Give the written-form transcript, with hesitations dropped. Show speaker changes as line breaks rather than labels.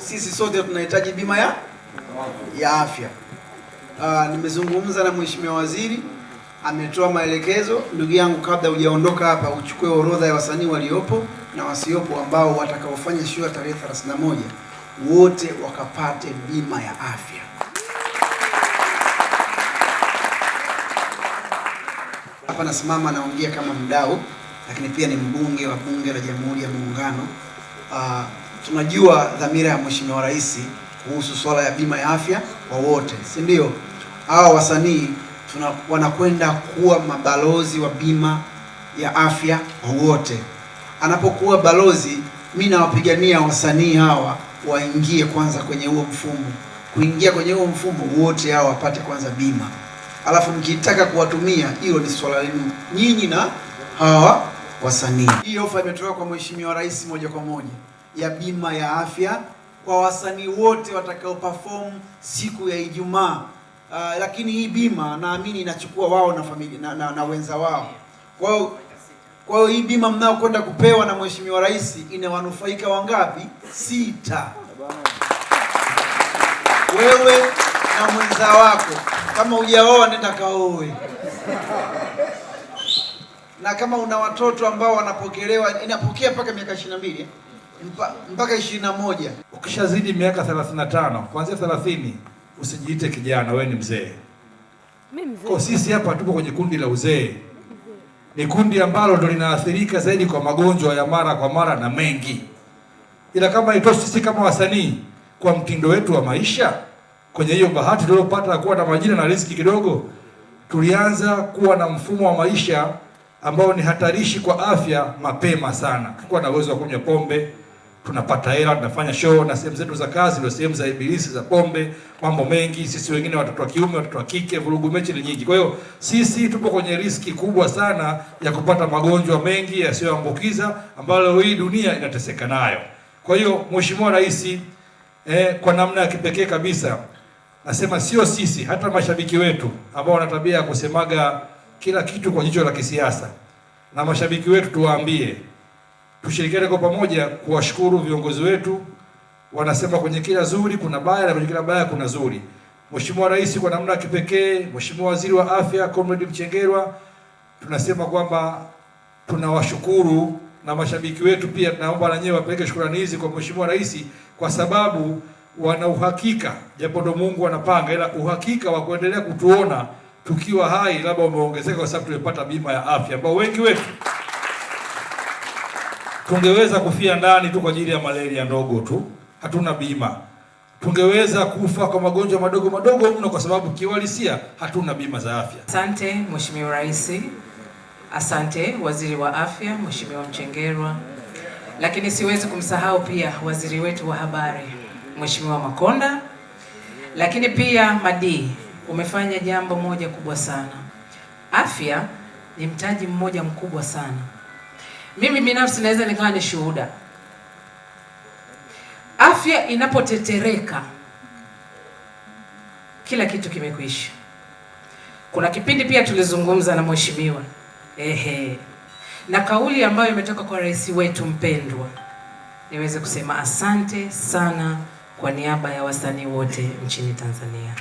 Sisi sote tunahitaji bima ya afya. Nimezungumza na Mheshimiwa Waziri, ametoa maelekezo. Ndugu yangu, kabla hujaondoka hapa, uchukue orodha ya wasanii waliopo na wasiopo ambao watakaofanya show tarehe 31, wote wakapate bima ya afya. Hapa nasimama naongea kama mdau, lakini pia ni mbunge wa Bunge la Jamhuri ya Muungano. Tunajua dhamira ya Mheshimiwa Rais kuhusu swala ya bima ya afya kwa wote, si ndio? Hao wasanii wanakwenda kuwa mabalozi wa bima ya afya kwa wote. Anapokuwa balozi, mimi nawapigania wasanii hawa waingie kwanza kwenye huo mfumo. Kuingia kwenye huo mfumo, wote hao wapate kwanza bima. Alafu mkitaka kuwatumia, hiyo ni swala lenu nyinyi na hawa wasanii. Hii ofa imetoka kwa Mheshimiwa Rais moja kwa moja ya bima ya afya kwa wasanii wote watakao perform siku ya Ijumaa. Lakini hii bima naamini inachukua wao na familia na wenza wao. Kwa hiyo hii bima mnao kwenda kupewa na Mheshimiwa Rais inawanufaika wangapi? 6. Wewe na mwenza wako. Kama hujaoa nenda kaoe. Na kama una watoto ambao wanapokelewa, inapokea mpaka miaka 22 mpaka 21.
Ukishazidi miaka 35, kuanzia 30 usijiite kijana, wewe ni mzee. Kwa sisi hapa tupo kwenye kundi la uzee. Ni kundi ambalo ndo linaathirika zaidi kwa magonjwa ya mara kwa mara na mengi. Ila kama itoshi, sisi kama wasanii kwa mtindo wetu wa maisha, kwenye hiyo bahati tuliyopata kuwa na majina na riziki kidogo, tulianza kuwa na mfumo wa maisha ambao ni hatarishi kwa afya mapema sana. Tulikuwa na uwezo wa kunywa pombe, tunapata hela, tunafanya show, na sehemu zetu za kazi ndio sehemu za ibilisi za pombe, mambo mengi. Sisi wengine watoto wa kiume, watoto wa kike, vurugu mechi ni nyingi. Kwa hiyo sisi tupo kwenye riski kubwa sana ya kupata magonjwa mengi yasiyoambukiza ambayo hii dunia inateseka nayo. Kwa hiyo Mheshimiwa Rais kwa namna ya kipekee kabisa, nasema sio sisi, hata mashabiki wetu ambao wana tabia ya kusemaga kila kitu kwa jicho la kisiasa, na mashabiki wetu tuwaambie, tushirikiane kwa pamoja kuwashukuru viongozi wetu. Wanasema kwenye kila zuri kuna baya na kwenye kila baya kuna zuri. Mheshimiwa Rais kwa namna ya kipekee, Mheshimiwa Waziri wa Afya Comrade Mchengerwa, tunasema kwamba tunawashukuru, na mashabiki wetu pia tunaomba na nyewe wapeleke shukrani hizi kwa Mheshimiwa Rais, kwa sababu wana uhakika, japo ndo Mungu anapanga, ila uhakika wa kuendelea kutuona tukiwa hai labda umeongezeka kwa sababu tumepata bima ya afya, ambao wengi wetu tungeweza kufia ndani tu kwa ajili ya malaria ndogo tu, hatuna bima. Tungeweza kufa kwa magonjwa madogo madogo mno kwa sababu kiuhalisia hatuna bima za afya.
Asante Mheshimiwa Rais, asante Waziri wa Afya Mheshimiwa Mchengerwa, lakini siwezi kumsahau pia waziri wetu wa habari Mheshimiwa Makonda, lakini pia Madi, umefanya jambo moja kubwa sana. Afya ni mtaji mmoja mkubwa sana. Mimi binafsi naweza nikawa ni shuhuda. Afya inapotetereka, kila kitu kimekwisha. Kuna kipindi pia tulizungumza na mheshimiwa na kauli ambayo imetoka kwa rais wetu mpendwa, niweze kusema asante sana kwa niaba ya wasanii wote nchini Tanzania.